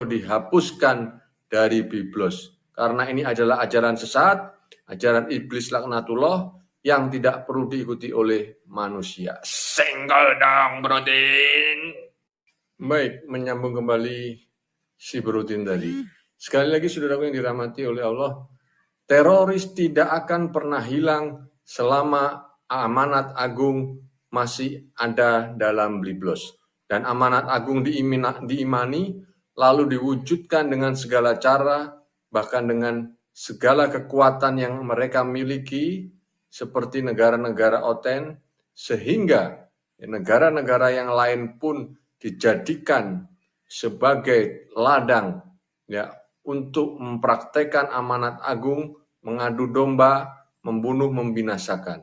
dihapuskan dari Biblos. Karena ini adalah ajaran sesat, ajaran iblis laknatullah yang tidak perlu diikuti oleh manusia. Senggol dong, Brodin. Baik, menyambung kembali si Brodin tadi. Sekali lagi saudaraku yang dirahmati oleh Allah, teroris tidak akan pernah hilang selama amanat agung masih ada dalam Biblos. Dan amanat agung diimani, lalu diwujudkan dengan segala cara, bahkan dengan segala kekuatan yang mereka miliki, seperti negara-negara oten, sehingga negara-negara yang lain pun dijadikan sebagai ladang ya untuk mempraktekkan amanat agung, mengadu domba, membunuh, membinasakan.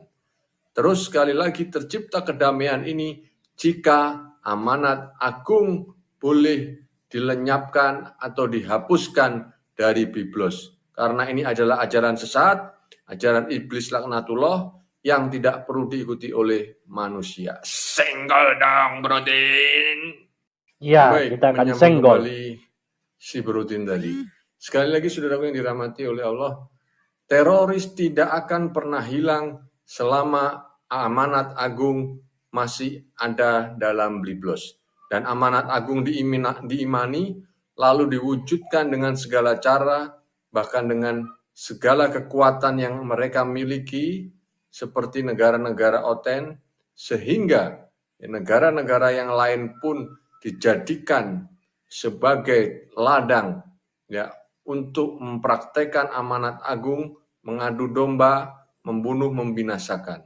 Terus sekali lagi tercipta kedamaian ini jika amanat agung boleh dilenyapkan atau dihapuskan dari Biblos. Karena ini adalah ajaran sesat, ajaran iblis laknatullah yang tidak perlu diikuti oleh manusia. Senggol dong, Brodin. Ya, Baik, kita akan menyambung senggol. kembali si Brodin tadi. Sekali lagi saudaraku yang dirahmati oleh Allah, teroris tidak akan pernah hilang selama amanat agung masih ada dalam Biblos. Dan amanat agung diimani, lalu diwujudkan dengan segala cara, bahkan dengan segala kekuatan yang mereka miliki, seperti negara-negara oten, sehingga negara-negara yang lain pun dijadikan sebagai ladang ya untuk mempraktekkan amanat agung, mengadu domba, membunuh, membinasakan.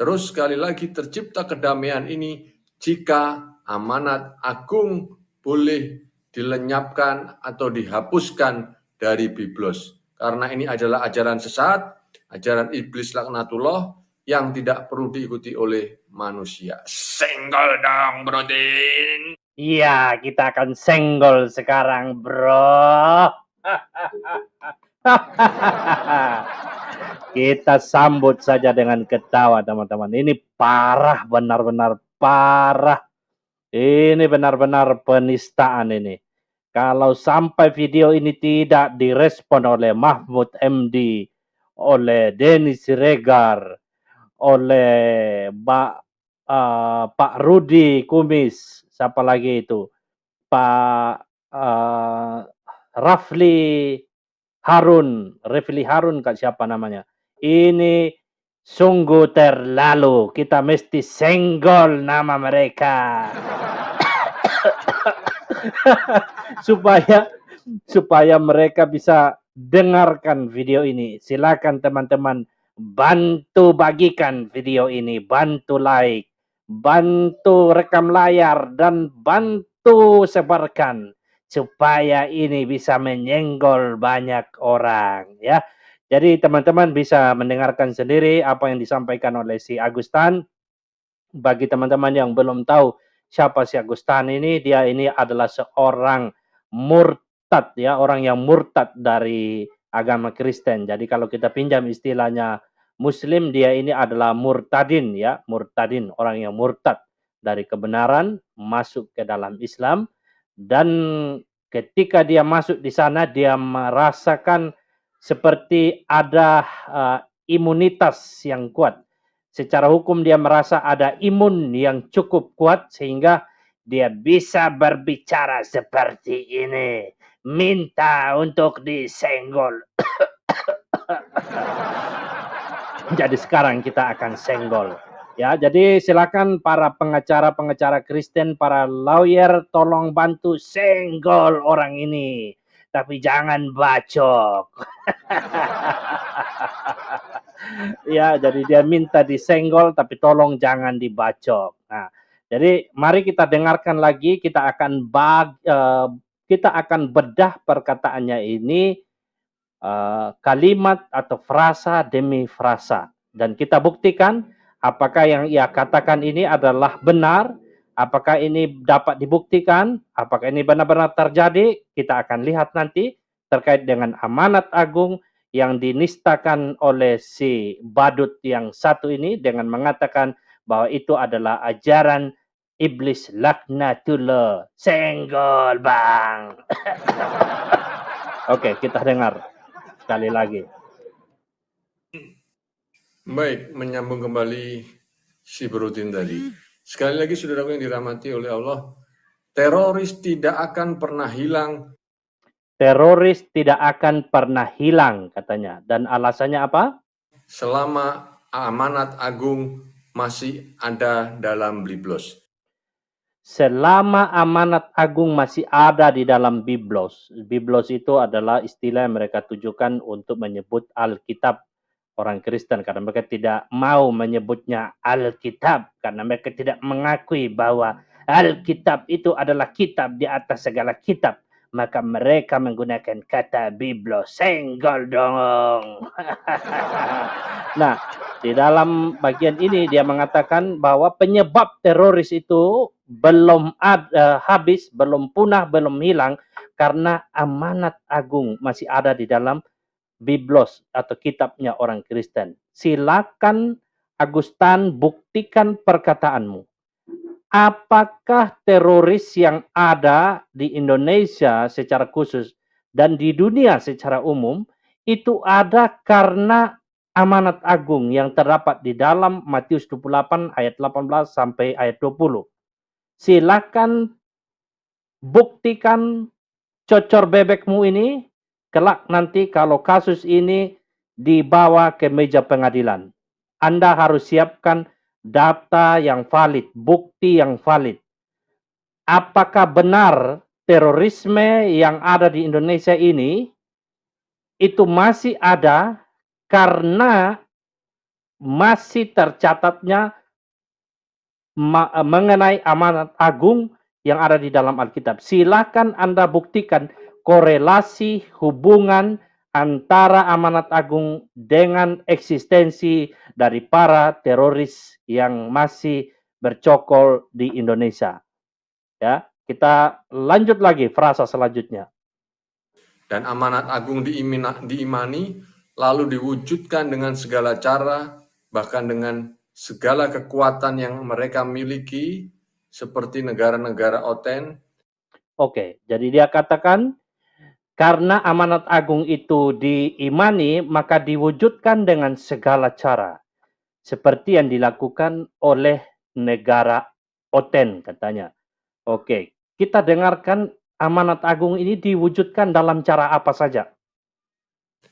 Terus sekali lagi tercipta kedamaian ini jika amanat agung boleh dilenyapkan atau dihapuskan dari Biblos. Karena ini adalah ajaran sesat, ajaran iblis laknatullah yang tidak perlu diikuti oleh manusia. Senggol dong, Brodin. Iya, kita akan senggol sekarang, bro. Kita sambut saja dengan ketawa, teman-teman. Ini parah, benar-benar parah. Ini benar-benar penistaan ini. Kalau sampai video ini tidak direspon oleh Mahfud MD, oleh Denny Siregar, oleh Pak Rudi Kumis, siapa lagi itu? Pak Refli Harun Kak, siapa namanya? Ini sungguh terlalu. Kita mesti senggol nama mereka. supaya mereka bisa dengarkan video ini. Silakan teman-teman bantu bagikan video ini, bantu like, bantu rekam layar, dan bantu sebarkan supaya ini bisa menyenggol banyak orang ya. Jadi teman-teman bisa mendengarkan sendiri apa yang disampaikan oleh si Agustan. Bagi teman-teman yang belum tahu siapa si Agustan ini, dia ini adalah seorang murtad ya, orang yang murtad dari agama Kristen. Jadi kalau kita pinjam istilahnya Muslim, dia ini adalah murtadin ya, murtadin, orang yang murtad dari kebenaran masuk ke dalam Islam. Dan ketika dia masuk di sana, dia merasakan seperti ada imunitas yang kuat. Secara hukum dia merasa ada imun yang cukup kuat sehingga dia bisa berbicara seperti ini. Minta untuk disenggol. Jadi sekarang kita akan senggol. Ya, jadi silakan para pengacara-pengacara Kristen, para lawyer, tolong bantu senggol orang ini. Tapi jangan bacok. Ya, jadi dia minta disenggol, tapi tolong jangan dibacok. Nah, jadi mari kita dengarkan lagi. Kita akan bedah perkataannya ini kalimat atau frasa demi frasa, dan kita buktikan apakah yang ia katakan ini adalah benar, apakah ini dapat dibuktikan, apakah ini benar-benar terjadi. Kita akan lihat nanti terkait dengan amanat agung yang dinistakan oleh si badut yang satu ini dengan mengatakan bahwa itu adalah ajaran iblis laknatullah. Senggol, Bang. Oke, kita dengar sekali lagi. Baik, menyambung kembali si Brodin tadi. Sekali lagi saudaraku yang dirahmati oleh Allah, teroris tidak akan pernah hilang. Teroris tidak akan pernah hilang katanya. Dan alasannya apa? Selama amanat agung masih ada dalam Biblos. Selama amanat agung masih ada di dalam Biblos. Biblos itu adalah istilah yang mereka tujukan untuk menyebut Alkitab orang Kristen. Karena mereka tidak mau menyebutnya Alkitab. Karena mereka tidak mengakui bahwa Alkitab itu adalah kitab di atas segala kitab. Maka mereka menggunakan kata Biblos. Senggol dong. Nah, di dalam bagian ini dia mengatakan bahwa penyebab teroris itu belum habis, belum punah, belum hilang karena amanat agung masih ada di dalam Biblos atau kitabnya orang Kristen. Silakan Agustan buktikan perkataanmu. Apakah teroris yang ada di Indonesia secara khusus dan di dunia secara umum itu ada karena amanat agung yang terdapat di dalam Matius 28 ayat 18 sampai ayat 20. Silakan buktikan cocor bebekmu ini kelak nanti kalau kasus ini dibawa ke meja pengadilan. Anda harus siapkan data yang valid, bukti yang valid. Apakah benar terorisme yang ada di Indonesia ini itu masih ada karena masih tercatatnya mengenai amanat agung yang ada di dalam Alkitab. Silakan Anda buktikan korelasi hubungan antara amanat agung dengan eksistensi dari para teroris yang masih bercokol di Indonesia. Ya, kita lanjut lagi frasa selanjutnya. Dan amanat agung diimani, lalu diwujudkan dengan segala cara, bahkan dengan segala kekuatan yang mereka miliki, seperti negara-negara OTAN. Oke, jadi dia katakan, karena amanat agung itu diimani, maka diwujudkan dengan segala cara. Seperti yang dilakukan oleh negara OTAN katanya. Oke, kita dengarkan amanat agung ini diwujudkan dalam cara apa saja.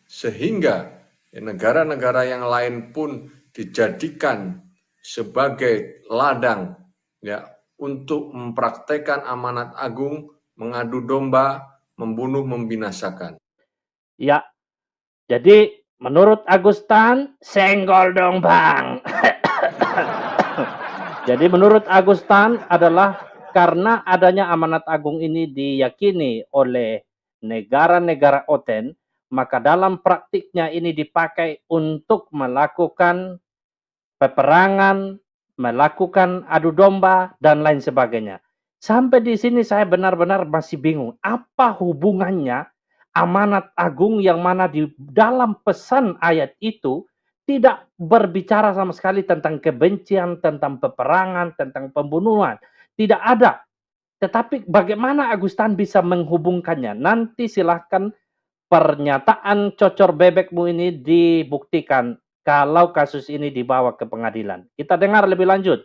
Sehingga negara-negara yang lain pun dijadikan sebagai ladang ya untuk mempraktekkan amanat agung, mengadu domba, membunuh, membinasakan. Ya, jadi menurut Agustan, senggol dong Bang. Jadi menurut Agustan adalah karena adanya amanat agung ini diyakini oleh negara-negara OTAN, maka dalam praktiknya ini dipakai untuk melakukan peperangan, melakukan adu domba, dan lain sebagainya. Sampai di sini saya benar-benar masih bingung. Apa hubungannya amanat agung yang mana di dalam pesan ayat itu tidak berbicara sama sekali tentang kebencian, tentang peperangan, tentang pembunuhan. Tidak ada. Tetapi bagaimana Agustan bisa menghubungkannya? Nanti silahkan pernyataan cocor bebekmu ini dibuktikan kalau kasus ini dibawa ke pengadilan. Kita dengar lebih lanjut.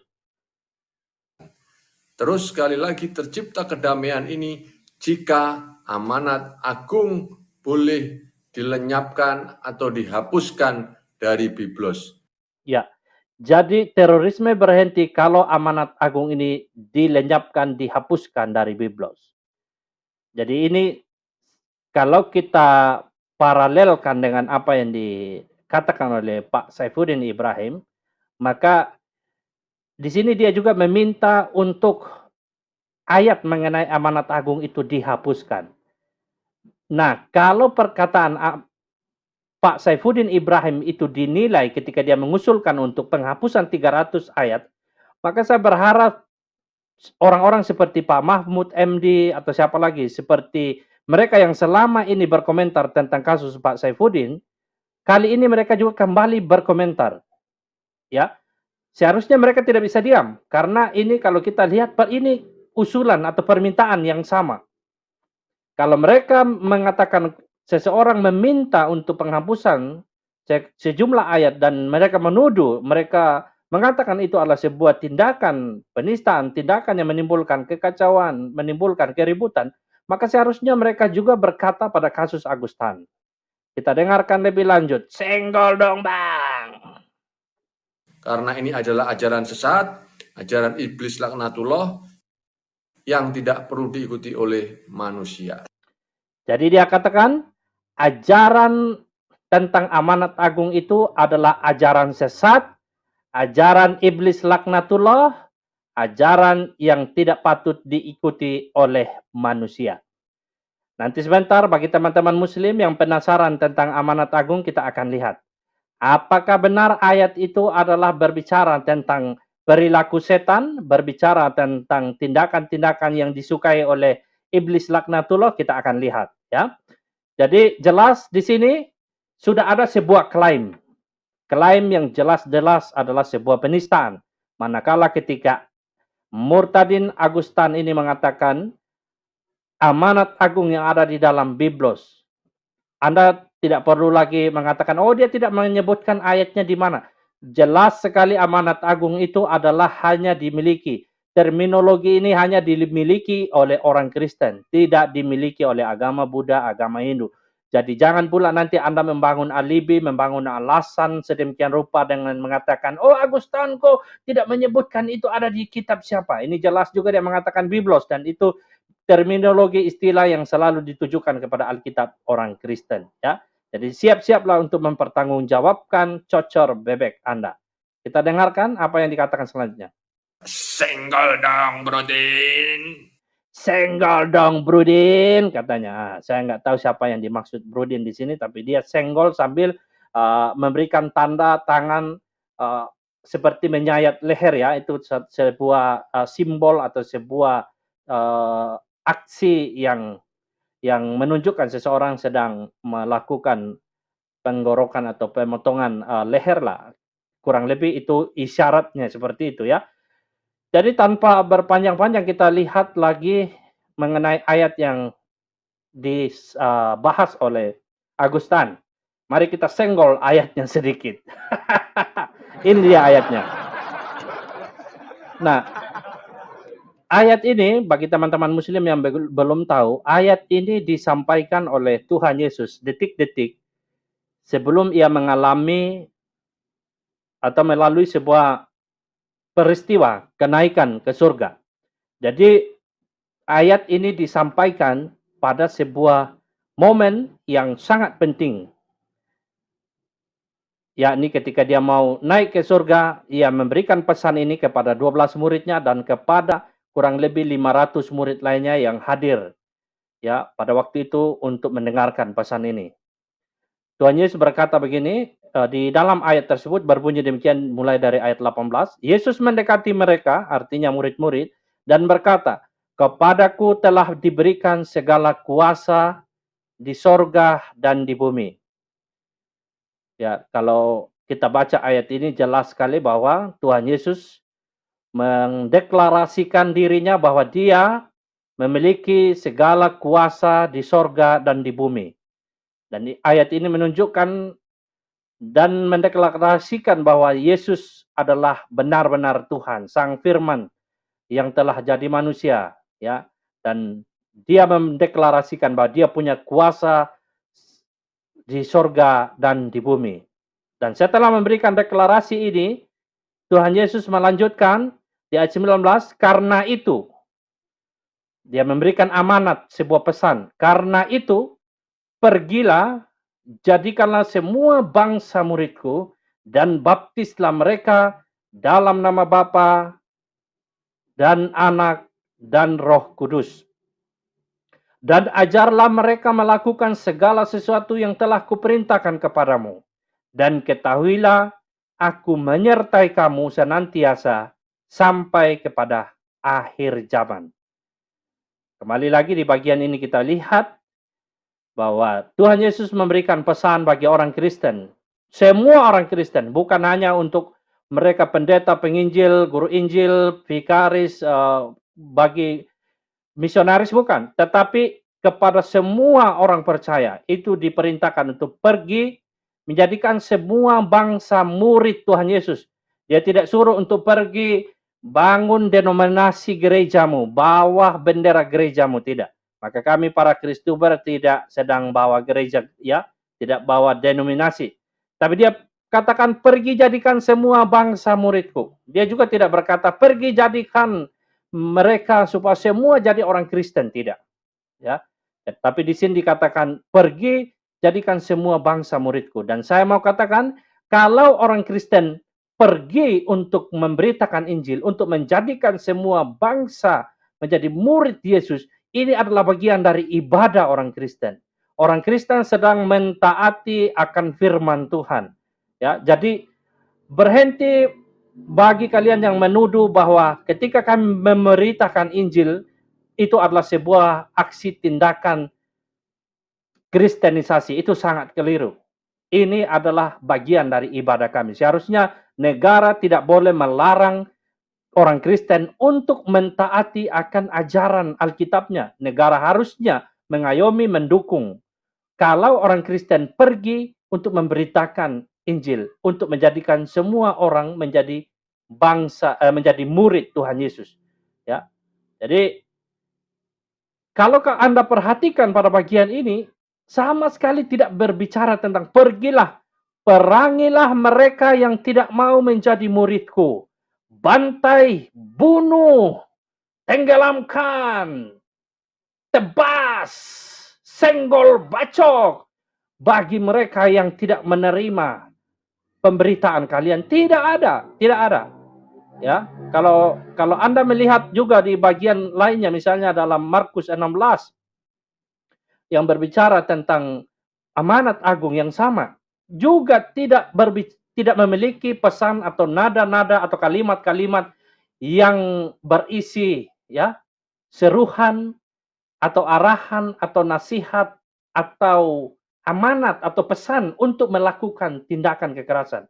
Terus sekali lagi tercipta kedamaian ini jika amanat agung boleh dilenyapkan atau dihapuskan dari Biblos. Ya, jadi terorisme berhenti kalau amanat agung ini dilenyapkan, dihapuskan dari Biblos. Jadi ini kalau kita paralelkan dengan apa yang dikatakan oleh Pak Saifuddin Ibrahim, maka di sini dia juga meminta untuk ayat mengenai amanat agung itu dihapuskan. Nah, kalau perkataan Pak Saifuddin Ibrahim itu dinilai ketika dia mengusulkan untuk penghapusan 300 ayat, maka saya berharap orang-orang seperti Pak Mahfud MD atau siapa lagi, seperti mereka yang selama ini berkomentar tentang kasus Pak Saifuddin, kali ini mereka juga kembali berkomentar. Ya, Seharusnya mereka tidak bisa diam, karena ini kalau kita lihat, ini usulan atau permintaan yang sama. Kalau mereka mengatakan seseorang meminta untuk penghapusan sejumlah ayat dan mereka menuduh, mereka mengatakan itu adalah sebuah tindakan penistaan, tindakan yang menimbulkan kekacauan, menimbulkan keributan, maka seharusnya mereka juga berkata pada kasus Agustan. Kita dengarkan lebih lanjut. Senggol dong, Bang. Karena ini adalah ajaran sesat, ajaran iblis laknatullah yang tidak perlu diikuti oleh manusia. Jadi dia katakan, ajaran tentang amanat agung itu adalah ajaran sesat, ajaran iblis laknatullah, ajaran yang tidak patut diikuti oleh manusia. Nanti sebentar bagi teman-teman muslim yang penasaran tentang amanat agung, kita akan lihat. Apakah benar ayat itu adalah berbicara tentang perilaku setan, berbicara tentang tindakan-tindakan yang disukai oleh iblis laknatullah, kita akan lihat, ya. Jadi jelas di sini sudah ada sebuah klaim. Klaim yang jelas-jelas adalah sebuah penistaan. Manakala ketika Murtadin Agustan ini mengatakan amanat agung yang ada di dalam Biblos, Anda tidak perlu lagi mengatakan, oh dia tidak menyebutkan ayatnya di mana. Jelas sekali amanat agung itu adalah hanya dimiliki. Terminologi ini hanya dimiliki oleh orang Kristen. Tidak dimiliki oleh agama Buddha, agama Hindu. Jadi jangan pula nanti Anda membangun alibi, membangun alasan sedemikian rupa dengan mengatakan, oh Agustan kok tidak menyebutkan itu ada di kitab siapa. Ini jelas juga dia mengatakan Biblos dan itu terminologi istilah yang selalu ditujukan kepada Alkitab orang Kristen, ya. Jadi siap-siaplah untuk mempertanggungjawabkan cocor bebek Anda. Kita dengarkan apa yang dikatakan selanjutnya. Senggol dong, Brodin. Senggol dong, Brudin, katanya. Saya nggak tahu siapa yang dimaksud Brudin di sini, tapi dia senggol sambil memberikan tanda tangan seperti menyayat leher, ya. Itu sebuah simbol atau sebuah aksi yang menunjukkan seseorang sedang melakukan penggorokan atau pemotongan leher lah. Kurang lebih itu isyaratnya seperti itu, ya. Jadi tanpa berpanjang-panjang kita lihat lagi mengenai ayat yang dibahas oleh Agustan. Mari kita senggol ayatnya sedikit. Ini dia ayatnya. Nah, ayat ini bagi teman-teman muslim yang belum tahu, ayat ini disampaikan oleh Tuhan Yesus detik-detik sebelum ia mengalami atau melalui sebuah peristiwa kenaikan ke surga. Jadi ayat ini disampaikan pada sebuah momen yang sangat penting. Yakni ketika dia mau naik ke surga, ia memberikan pesan ini kepada 12 muridnya dan kepada kurang lebih 500 murid lainnya yang hadir, ya, pada waktu itu untuk mendengarkan pesan ini. Tuhan Yesus berkata begini, di dalam ayat tersebut berbunyi demikian mulai dari ayat 18. Yesus mendekati mereka, artinya murid-murid, dan berkata, kepadaku telah diberikan segala kuasa di sorga dan di bumi. Ya, kalau kita baca ayat ini jelas sekali bahwa Tuhan Yesus mendeklarasikan dirinya bahwa dia memiliki segala kuasa di sorga dan di bumi. Dan ayat ini menunjukkan dan mendeklarasikan bahwa Yesus adalah benar-benar Tuhan, Sang Firman yang telah jadi manusia, ya. Dan dia mendeklarasikan bahwa dia punya kuasa di sorga dan di bumi. Dan setelah memberikan deklarasi ini, Tuhan Yesus melanjutkan di ayat 19, karena itu, dia memberikan amanat, sebuah pesan. Karena itu, pergilah, jadikanlah semua bangsa muridku, dan baptislah mereka dalam nama Bapa dan Anak dan Roh Kudus. Dan ajarlah mereka melakukan segala sesuatu yang telah kuperintahkan kepadamu. Dan ketahuilah, aku menyertai kamu senantiasa sampai kepada akhir zaman. Kembali lagi di bagian ini kita lihat bahwa Tuhan Yesus memberikan pesan bagi orang Kristen. Semua orang Kristen, bukan hanya untuk mereka pendeta, penginjil, guru Injil, vikaris, bagi misionaris bukan, tetapi kepada semua orang percaya itu diperintahkan untuk pergi menjadikan semua bangsa murid Tuhan Yesus. Dia tidak suruh untuk pergi bangun denominasi gerejamu, bawah bendera gerejamu, tidak. Maka kami para Kristuber tidak sedang bawa gereja, ya, tidak bawa denominasi. Tapi dia katakan pergi jadikan semua bangsa muridku. Dia juga tidak berkata pergi jadikan mereka supaya semua jadi orang Kristen, tidak, ya. Tapi di sini dikatakan pergi jadikan semua bangsa muridku. Dan saya mau katakan kalau orang Kristen pergi untuk memberitakan Injil, untuk menjadikan semua bangsa menjadi murid Yesus, ini adalah bagian dari ibadah orang Kristen. Orang Kristen sedang mentaati akan firman Tuhan, ya. Jadi berhenti bagi kalian yang menuduh bahwa ketika kami memberitakan Injil itu adalah sebuah aksi tindakan kristenisasi, itu sangat keliru. Ini adalah bagian dari ibadah kami. Seharusnya negara tidak boleh melarang orang Kristen untuk mentaati akan ajaran Alkitabnya. Negara harusnya mengayomi, mendukung. Kalau orang Kristen pergi untuk memberitakan Injil, untuk menjadikan semua orang menjadi menjadi murid Tuhan Yesus. Ya, jadi kalau Anda perhatikan pada bagian ini, sama sekali tidak berbicara tentang pergilah, perangilah mereka yang tidak mau menjadi muridku. Bantai, bunuh, tenggelamkan, tebas, senggol, bacok bagi mereka yang tidak menerima pemberitaan kalian. Tidak ada. Ya, kalau Anda melihat juga di bagian lainnya, misalnya dalam Markus 16 yang berbicara tentang amanat agung yang sama, juga tidak memiliki pesan atau nada-nada atau kalimat-kalimat yang berisi, ya, seruhan atau arahan atau nasihat atau amanat atau pesan untuk melakukan tindakan kekerasan,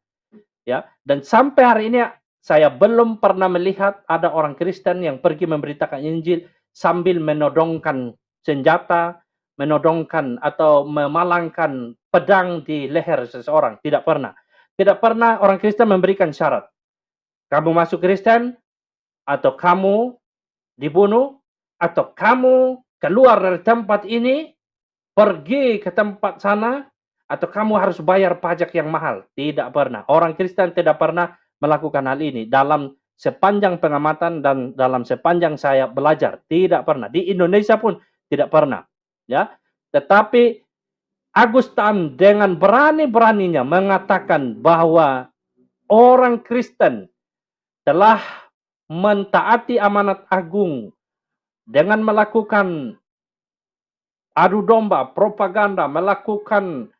ya. Dan sampai hari ini saya belum pernah melihat ada orang Kristen yang pergi memberitakan Injil sambil menodongkan senjata, menodongkan atau memalangkan pedang di leher seseorang. Tidak pernah. Tidak pernah orang Kristen memberikan syarat. Kamu masuk Kristen, atau kamu dibunuh, atau kamu keluar dari tempat ini, pergi ke tempat sana, atau kamu harus bayar pajak yang mahal. Tidak pernah. Orang Kristen tidak pernah melakukan hal ini dalam sepanjang pengamatan dan dalam sepanjang saya belajar. Tidak pernah. Di Indonesia pun tidak pernah. Ya, tetapi Agustan dengan berani-beraninya mengatakan bahwa orang Kristen telah mentaati amanat agung dengan melakukan adu domba, propaganda, melakukan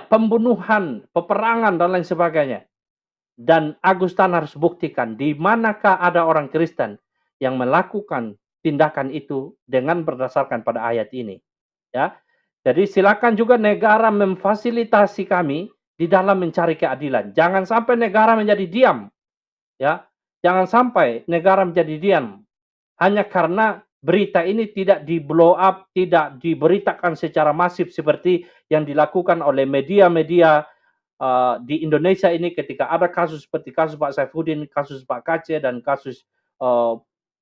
pembunuhan, peperangan dan lain sebagainya. Dan Agustan harus buktikan di manakah ada orang Kristen yang melakukan tindakan itu dengan berdasarkan pada ayat ini. Ya, jadi silakan juga negara memfasilitasi kami di dalam mencari keadilan. Jangan sampai negara menjadi diam. Ya, jangan sampai negara menjadi diam hanya karena berita ini tidak di blow up, tidak diberitakan secara masif seperti yang dilakukan oleh media-media di Indonesia ini ketika ada kasus seperti kasus Pak Saifuddin, kasus Pak Kace, dan kasus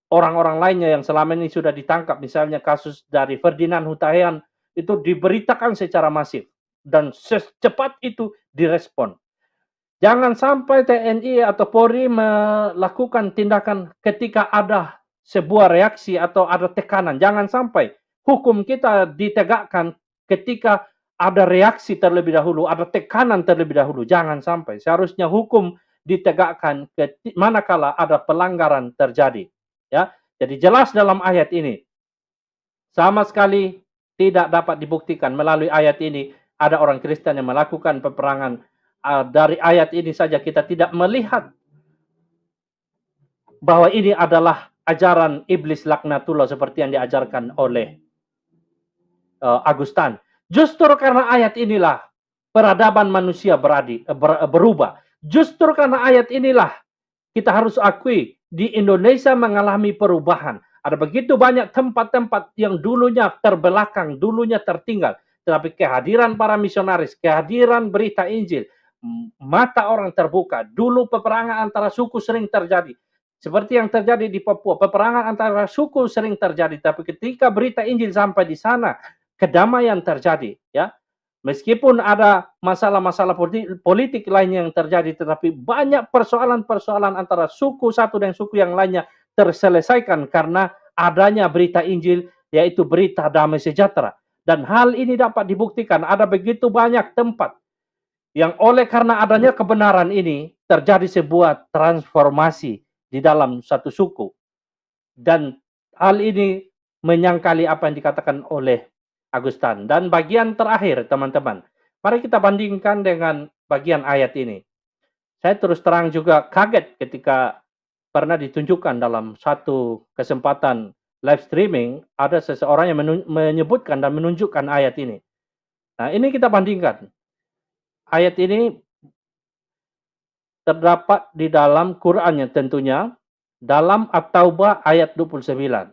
orang-orang lainnya yang selama ini sudah ditangkap, misalnya kasus dari Ferdinand Hutahian, itu diberitakan secara masif dan secepat itu direspon. Jangan sampai TNI atau Polri melakukan tindakan ketika ada sebuah reaksi atau ada tekanan. Jangan sampai hukum kita ditegakkan ketika ada reaksi terlebih dahulu, ada tekanan terlebih dahulu. Jangan sampai. Seharusnya hukum ditegakkan manakala ada pelanggaran terjadi. Ya, jadi jelas dalam ayat ini sama sekali tidak dapat dibuktikan melalui ayat ini ada orang Kristen yang melakukan peperangan. Dari ayat ini saja kita tidak melihat bahwa ini adalah ajaran iblis laknatullah seperti yang diajarkan oleh Agustan. Justru karena ayat inilah peradaban manusia berubah. Justru karena ayat inilah kita harus akui di Indonesia mengalami perubahan. Ada begitu banyak tempat-tempat yang dulunya terbelakang, dulunya tertinggal. Tetapi kehadiran para misionaris, kehadiran berita Injil, mata orang terbuka. Dulu peperangan antara suku sering terjadi. Seperti yang terjadi di Papua, peperangan antara suku sering terjadi. Tapi ketika berita Injil sampai di sana, kedamaian terjadi. Ya, meskipun ada masalah-masalah politik lainnya yang terjadi, tetapi banyak persoalan-persoalan antara suku satu dan suku yang lainnya terselesaikan karena adanya berita Injil, yaitu berita damai sejahtera. Dan hal ini dapat dibuktikan, ada begitu banyak tempat yang oleh karena adanya kebenaran ini, terjadi sebuah transformasi di dalam satu suku. Dan hal ini menyangkali apa yang dikatakan oleh Agustan. Dan bagian terakhir, teman-teman, mari kita bandingkan dengan bagian ayat ini. Saya terus terang juga kaget ketika pernah ditunjukkan dalam satu kesempatan live streaming, ada seseorang yang menyebutkan dan menunjukkan ayat ini. Nah, ini kita bandingkan. Ayat ini terdapat di dalam Qur'annya tentunya, dalam At-Taubah ayat 29.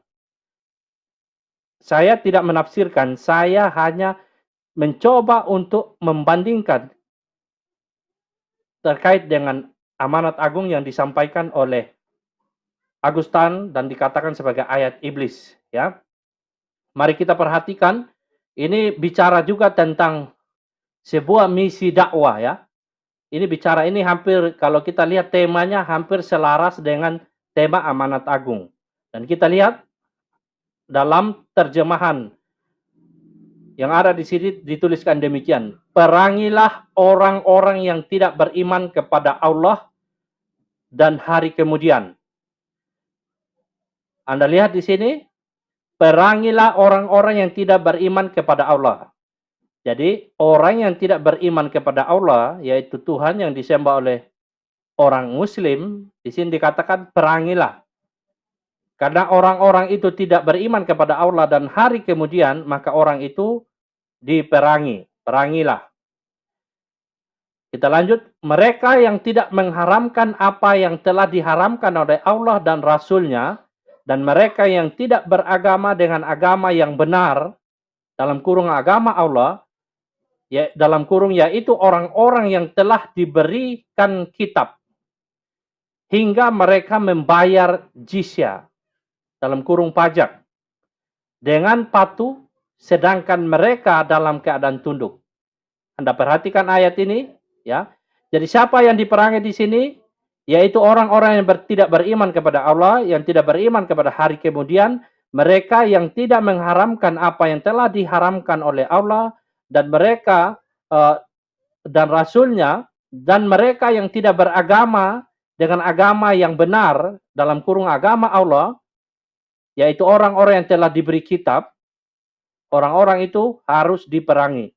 Saya tidak menafsirkan, saya hanya mencoba untuk membandingkan terkait dengan amanat agung yang disampaikan oleh Agustan dan dikatakan sebagai ayat iblis. Ya, mari kita perhatikan, ini bicara juga tentang sebuah misi dakwah. Ya, ini bicara ini hampir, kalau kita lihat temanya hampir selaras dengan tema amanat agung. Dan kita lihat dalam terjemahan yang ada di sini dituliskan demikian. Perangilah orang-orang yang tidak beriman kepada Allah dan hari kemudian. Anda lihat di sini, perangilah orang-orang yang tidak beriman kepada Allah. Jadi, orang yang tidak beriman kepada Allah, yaitu Tuhan yang disembah oleh orang Muslim, di sini dikatakan perangilah. Karena orang-orang itu tidak beriman kepada Allah dan hari kemudian, maka orang itu diperangi. Perangilah. Kita lanjut. Mereka yang tidak mengharamkan apa yang telah diharamkan oleh Allah dan Rasul-Nya, dan mereka yang tidak beragama dengan agama yang benar, dalam kurung agama Allah, ya, dalam kurung yaitu orang-orang yang telah diberikan kitab, hingga mereka membayar jizya, dalam kurung pajak, dengan patuh, sedangkan mereka dalam keadaan tunduk. Anda perhatikan ayat ini, ya. Jadi siapa yang diperangi di sini? Yaitu orang-orang yang tidak beriman kepada Allah, yang tidak beriman kepada hari kemudian, mereka yang tidak mengharamkan apa yang telah diharamkan oleh Allah, dan mereka dan Rasul-Nya, dan mereka yang tidak beragama dengan agama yang benar, dalam kurung agama Allah, yaitu orang-orang yang telah diberi kitab, orang-orang itu harus diperangi.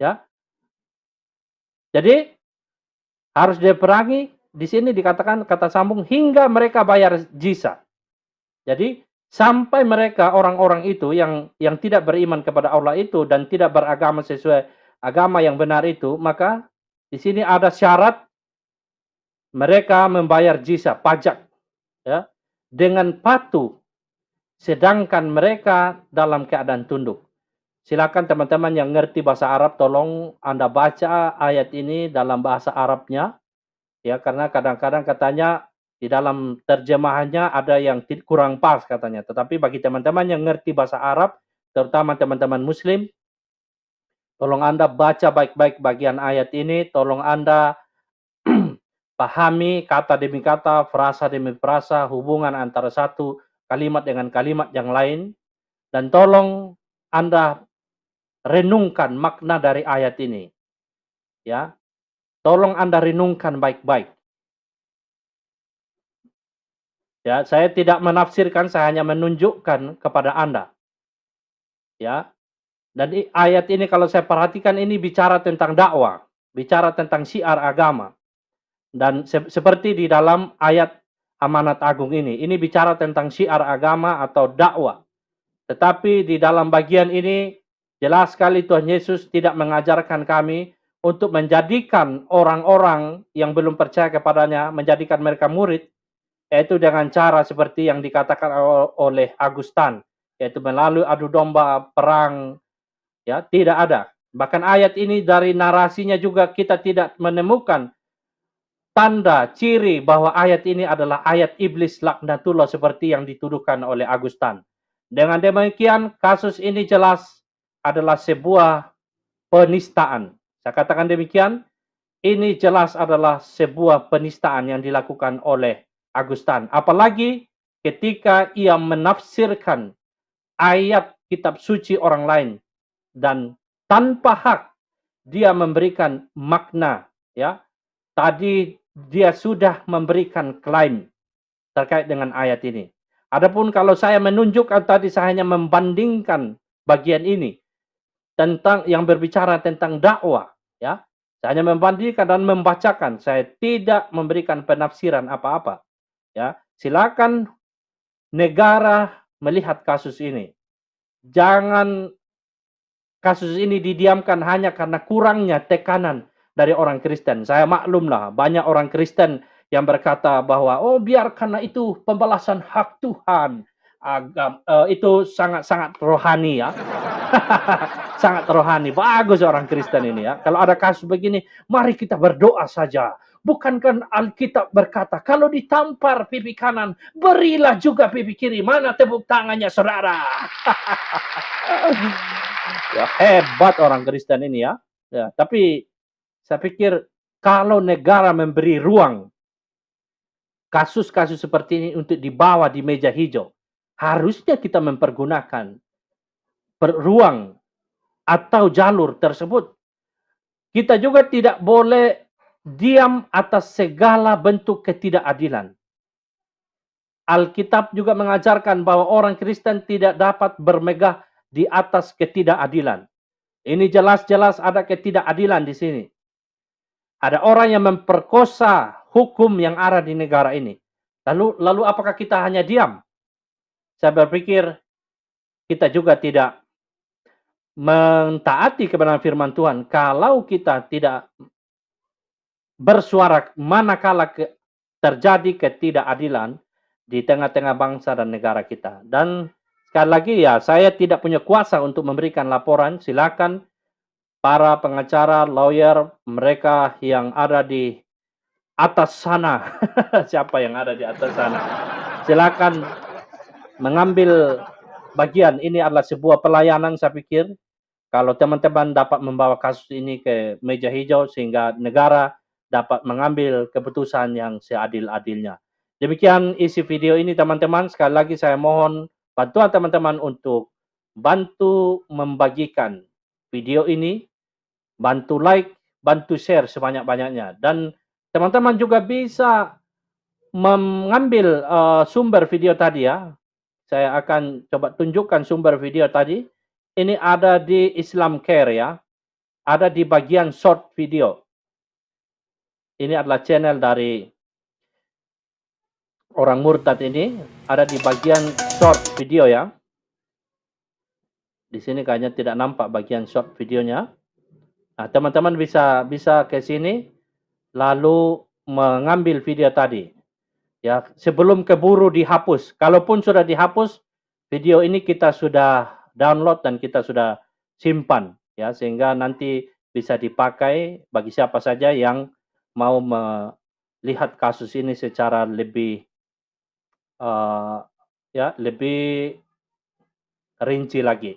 Ya. Jadi harus diperangi, di sini dikatakan kata sambung hingga mereka bayar jizya. Jadi sampai mereka orang-orang itu yang tidak beriman kepada Allah itu dan tidak beragama sesuai agama yang benar itu, maka di sini ada syarat mereka membayar jizya, pajak, ya, dengan patuh, sedangkan mereka dalam keadaan tunduk. Silakan teman-teman yang ngerti bahasa Arab, tolong Anda baca ayat ini dalam bahasa Arabnya, ya, karena kadang-kadang katanya di dalam terjemahannya ada yang kurang pas katanya. Tetapi bagi teman-teman yang ngerti bahasa Arab, terutama teman-teman Muslim, tolong Anda baca baik-baik bagian ayat ini, tolong Anda pahami kata demi kata, frasa demi frasa, hubungan antara satu kalimat dengan kalimat yang lain, dan tolong Anda renungkan makna dari ayat ini. Ya. Tolong Anda renungkan baik-baik. Ya, saya tidak menafsirkan, saya hanya menunjukkan kepada Anda. Ya. Dan ayat ini kalau saya perhatikan ini bicara tentang dakwah, bicara tentang syiar agama. Dan seperti di dalam ayat amanat agung ini bicara tentang syiar agama atau dakwah. Tetapi di dalam bagian ini jelas sekali Tuhan Yesus tidak mengajarkan kami untuk menjadikan orang-orang yang belum percaya kepadanya, menjadikan mereka murid, yaitu dengan cara seperti yang dikatakan oleh Agustan, yaitu melalui adu domba, perang, ya, tidak ada. Bahkan ayat ini dari narasinya juga kita tidak menemukan tanda, ciri bahwa ayat ini adalah ayat iblis laknatullah seperti yang dituduhkan oleh Agustan. Dengan demikian, kasus ini jelas adalah sebuah penistaan. Saya katakan demikian, ini jelas adalah sebuah penistaan yang dilakukan oleh Agustan. Apalagi ketika ia menafsirkan ayat kitab suci orang lain dan tanpa hak dia memberikan makna, ya. Tadi dia sudah memberikan klaim terkait dengan ayat ini. Adapun kalau saya menunjukkan tadi saya hanya membandingkan bagian ini tentang yang berbicara tentang dakwah, ya. Saya hanya membandingkan dan membacakan, saya tidak memberikan penafsiran apa-apa, ya. Silakan negara melihat kasus ini. Jangan kasus ini didiamkan hanya karena kurangnya tekanan dari orang Kristen. Saya maklumlah, banyak orang Kristen yang berkata bahwa, oh biarkanlah itu pembalasan hak Tuhan. Itu sangat-sangat rohani, ya. Sangat rohani. Bagus orang Kristen ini, ya. Kalau ada kasus begini, mari kita berdoa saja. Bukankah Alkitab berkata, kalau ditampar pipi kanan, berilah juga pipi kiri. Mana tepuk tangannya, saudara? Ya, hebat orang Kristen ini, ya. Ya, tapi saya pikir kalau negara memberi ruang kasus-kasus seperti ini untuk dibawa di meja hijau, harusnya kita mempergunakan ruang atau jalur tersebut. Kita juga tidak boleh diam atas segala bentuk ketidakadilan. Alkitab juga mengajarkan bahwa orang Kristen tidak dapat bermegah di atas ketidakadilan. Ini jelas-jelas ada ketidakadilan di sini. Ada orang yang memperkosa hukum yang ada di negara ini. Lalu apakah kita hanya diam? Saya berpikir kita juga tidak mentaati kebenaran firman Tuhan kalau kita tidak bersuara manakala terjadi ketidakadilan di tengah-tengah bangsa dan negara kita. Dan sekali lagi, ya, saya tidak punya kuasa untuk memberikan laporan. Silakan para pengacara, lawyer, mereka yang ada di atas sana. Siapa yang ada di atas sana? Silakan mengambil bagian. Ini adalah sebuah pelayanan, saya pikir. Kalau teman-teman dapat membawa kasus ini ke meja hijau sehingga negara dapat mengambil keputusan yang seadil-adilnya. Demikian isi video ini, teman-teman. Sekali lagi saya mohon bantuan teman-teman untuk bantu membagikan video ini, bantu like, bantu share sebanyak-banyaknya. Dan teman-teman juga bisa mengambil sumber video tadi, ya. Saya akan coba tunjukkan sumber video tadi. Ini ada di Islam Care, ya. Ada di bagian short video. Ini adalah channel dari orang murtad ini. Ada di bagian short video, ya. Di sini kayaknya tidak nampak bagian short videonya. Nah, teman-teman bisa ke sini lalu mengambil video tadi. Ya, sebelum keburu dihapus. Kalaupun sudah dihapus, video ini kita sudah download dan kita sudah simpan, ya, sehingga nanti bisa dipakai bagi siapa saja yang mau melihat kasus ini secara lebih lebih rinci lagi.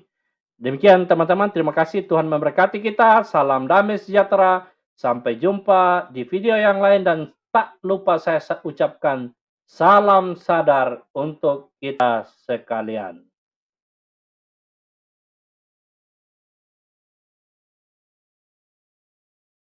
Demikian teman-teman, terima kasih, Tuhan memberkati kita. Salam damai sejahtera. Sampai jumpa di video yang lain dan tak lupa saya ucapkan salam sadar untuk kita sekalian.